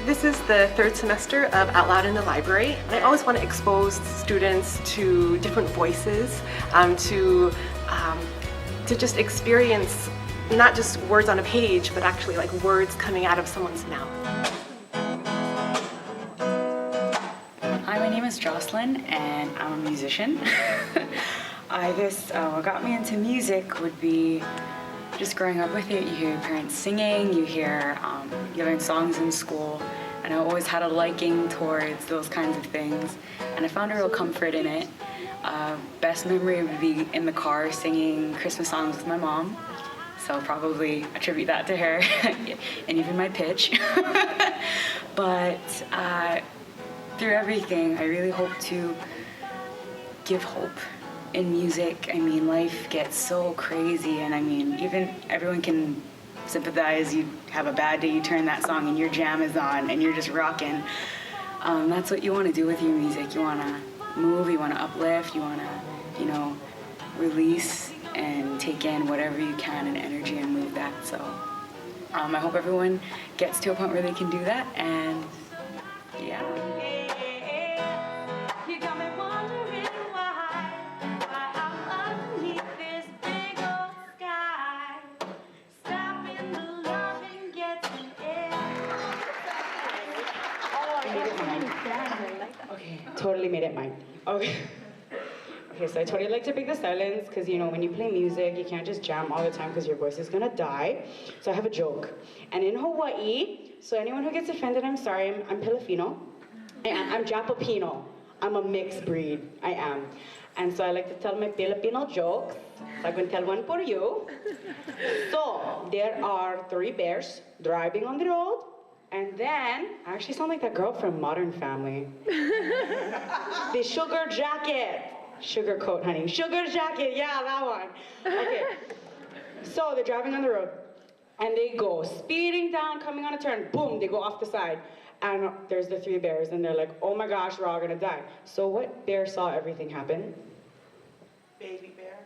This is the third semester of Outloud in the library. I always want to expose students to different voices, to just experience not just words on a page, but actually like words coming out of someone's mouth. Hi, my name is Jocelyn, and I'm a musician. I guess what got me into music would be just growing up with it. You hear your parents singing, you learn songs in school, and I always had a liking towards those kinds of things, and I found a real comfort in it. Best memory would be in the car singing Christmas songs with my mom, so probably attribute that to her, and even my pitch. But through everything, I really hope to give hope in music. I mean, life gets so crazy, and I mean, even everyone can sympathize. You have a bad day, you turn that song and your jam is on and you're just rocking. That's what you want to do with your music. You want to move, you want to uplift, you want to, release and take in whatever you can in energy and move that. So I hope everyone gets to a point where they can do that, and yeah. Okay, totally made it mine. Okay. Okay, so I totally like to pick the silence because, when you play music, you can't just jam all the time because your voice is gonna die. So I have a joke. And in Hawaii, so anyone who gets offended, I'm sorry, I'm Filipino. I'm Japapino. I'm a mixed breed, I am. And so I like to tell my Filipino jokes. So I'm gonna tell one for you. So there are 3 bears driving on the road. And then, I actually sound like that girl from Modern Family. The sugar jacket. Sugar coat, honey. Sugar jacket, yeah, that one. Okay. So they're driving on the road, and they go speeding down, coming on a turn. Boom, they go off the side. And there's the 3 bears, and they're like, oh my gosh, we're all gonna die. So what bear saw everything happen? Baby bear.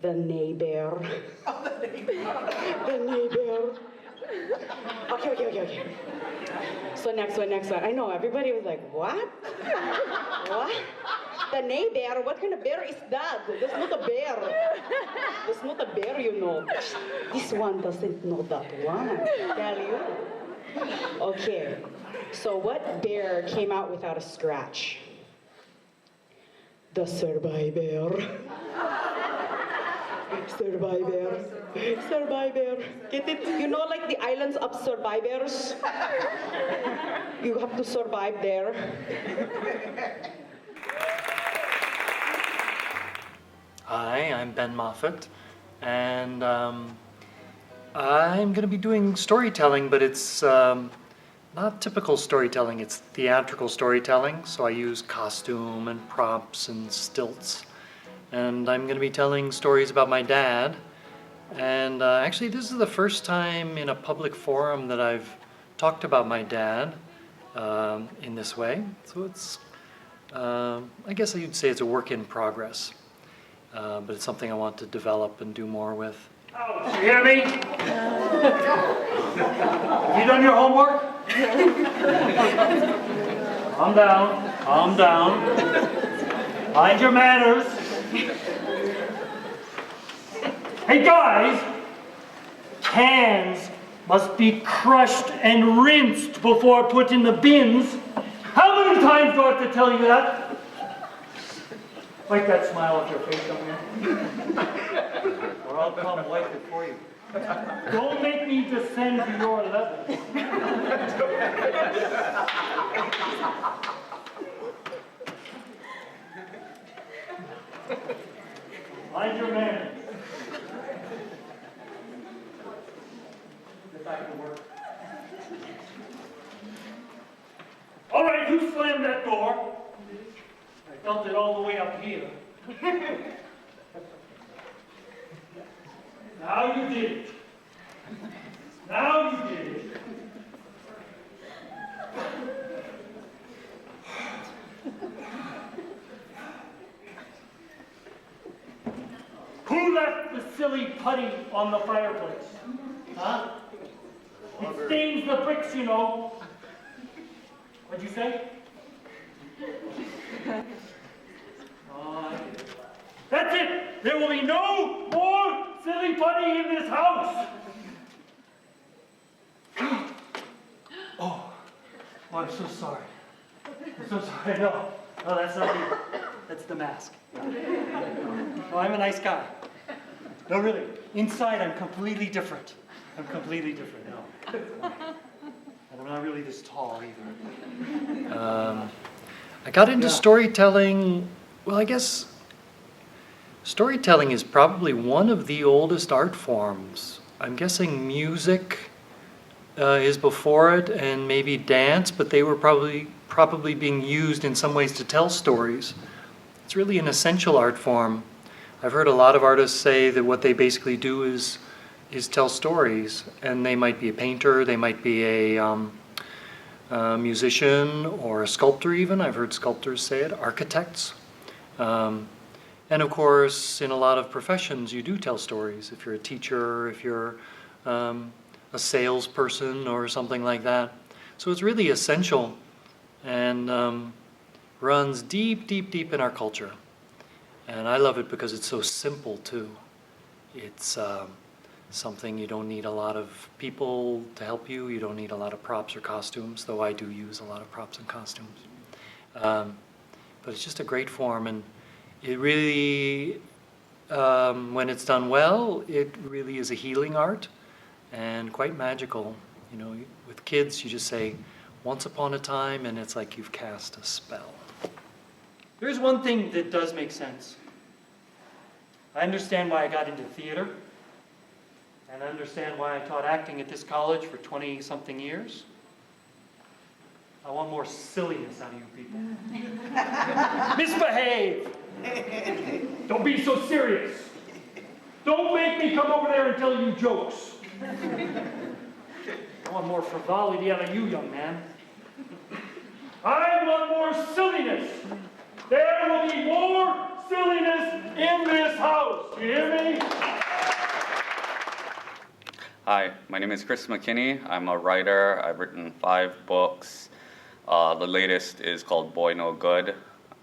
The neigh bear. Oh, the baby bear. The neigh bear. Okay. So next one. I know, everybody was like, what? What? The neigh bear? What kind of bear is that? That's not a bear. That's not a bear, This one doesn't know that one, tell you. Okay, so what bear came out without a scratch? The survivor. Survivor. Get it? Like the islands of survivors? You have to survive there. Hi, I'm Ben Moffat, and I'm going to be doing storytelling, but it's not typical storytelling, it's theatrical storytelling, so I use costume and props and stilts. And I'm going to be telling stories about my dad. And actually, this is the first time in a public forum that I've talked about my dad in this way. So it's, I guess you'd say it's a work in progress. But it's something I want to develop and do more with. Oh, you hear me? Have you done your homework? Calm down. Mind your manners. Hey guys, cans must be crushed and rinsed before put in the bins. How many times do I have to tell you that? Wipe that smile off your face, don't you? Or I'll come wipe it for you. Don't make me descend to your level. Mind your manners. Get back to work. All right, who slammed that door? I felt it all the way up here. Now you did it. Who left the silly putty on the fireplace? Huh? It stains the bricks, What'd you say? Oh, I get it. That's it! There will be no more silly putty in this house! Oh, I'm so sorry. I'm so sorry. No, that's not me. That's the mask. No, I'm a nice guy. No, really. Inside, I'm completely different. I'm completely different. No. And I'm not really this tall either. I got into storytelling, well, I guess storytelling is probably one of the oldest art forms. I'm guessing music is before it, and maybe dance, but they were probably being used in some ways to tell stories. It's really an essential art form. I've heard a lot of artists say that what they basically do is tell stories, and they might be a painter, they might be a musician or a sculptor even. I've heard sculptors say it, architects. And of course, in a lot of professions, you do tell stories. If you're a teacher, if you're a salesperson or something like that. So it's really essential and runs deep, deep, deep in our culture. And I love it because it's so simple too. It's something you don't need a lot of people to help you. You don't need a lot of props or costumes, though I do use a lot of props and costumes. But it's just a great form, and it really, when it's done well, it really is a healing art and quite magical. You know, with kids, you just say, once upon a time, and it's like you've cast a spell. There's one thing that does make sense. I understand why I got into theater, and I understand why I taught acting at this college for 20-something years. I want more silliness out of you people. Misbehave! Don't be so serious. Don't make me come over there and tell you jokes. I want more frivolity out of you, young man. I want more silliness. There will be more silliness in this house. You hear me? Hi, my name is Chris McKinney. I'm a writer. I've written 5 books. The latest is called Boy No Good.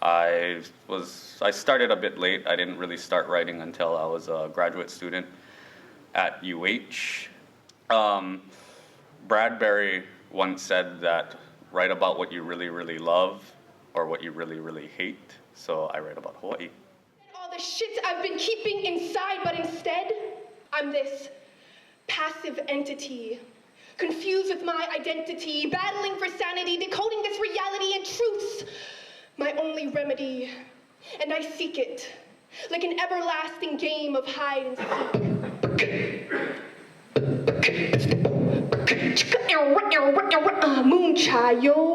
I started a bit late. I didn't really start writing until I was a graduate student at UH. Bradbury once said that write about what you really, really love or what you really, really hate. So I write about Hawaii. All the shit I've been keeping inside, but instead, I'm this passive entity, confused with my identity, battling for sanity, decoding this reality and truths, my only remedy. And I seek it, like an everlasting game of hide and seek. Moonchild.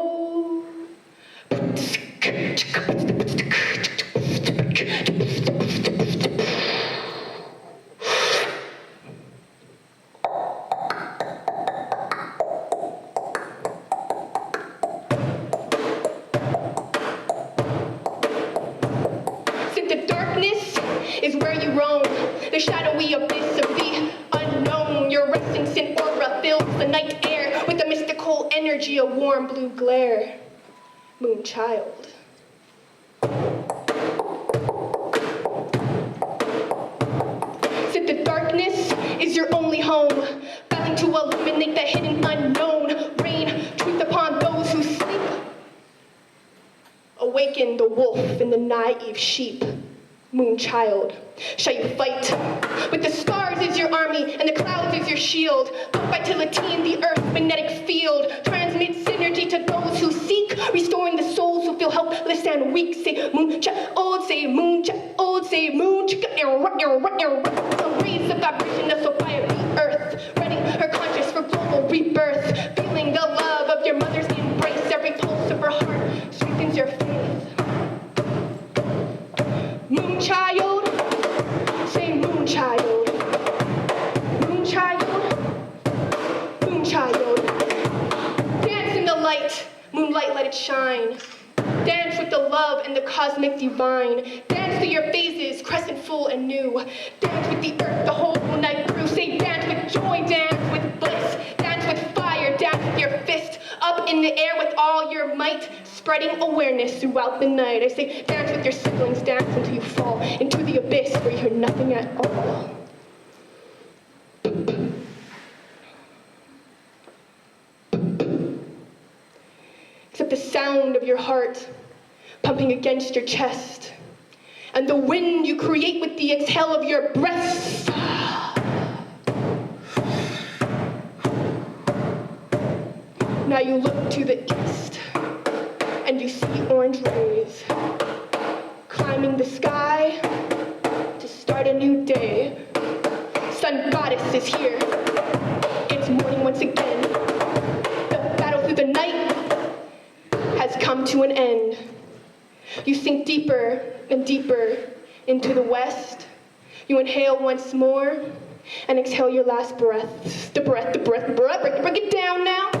Is where you roam, the shadowy abyss of the unknown. Your resting sin aura fills the night air with a mystical energy, a warm blue glare. Moonchild. Said the darkness is your only home, battling to illuminate the hidden unknown. Rain truth upon those who sleep. Awaken the wolf and the naive sheep. Moonchild, shall you fight? With the stars as your army and the clouds as your shield. Built vitality in the earth's magnetic field. Transmit synergy to those who seek, restoring the souls who feel helpless and weak. Say moonchild, say moonchild, say moonchild. So raise the vibration that so fire the earth, readying her conscience for global rebirth. Feeling the love of your mother's embrace. Every pulse of her heart strengthens your faith. Moonchild, say moonchild. Moonchild, moonchild. Dance in the light, moonlight let it shine. Dance with the love and the cosmic divine. Dance through your phases, crescent full and new. Dance with the earth the whole night through. Say dance with joy, dance with bliss. Dance with fire, dance with your fist. Up in the air with all your might, spreading awareness throughout the night. I say, dance with your siblings, dance until you fall into the abyss where you hear nothing at all. Except the sound of your heart pumping against your chest, and the wind you create with the exhale of your breath. Now you look to the east, and you see orange rays climbing the sky to start a new day. Sun goddess is here. It's morning once again. The battle through the night has come to an end. You sink deeper and deeper into the west. You inhale once more and exhale your last breath. The breath, the breath, the breath. Break it down now.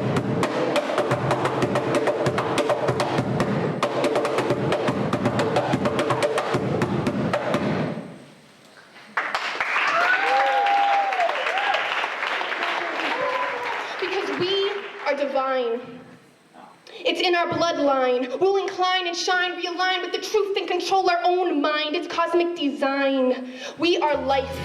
Because we are divine. It's in our bloodline. We'll incline and shine, realign with the truth and control our own mind. It's cosmic design. We are life.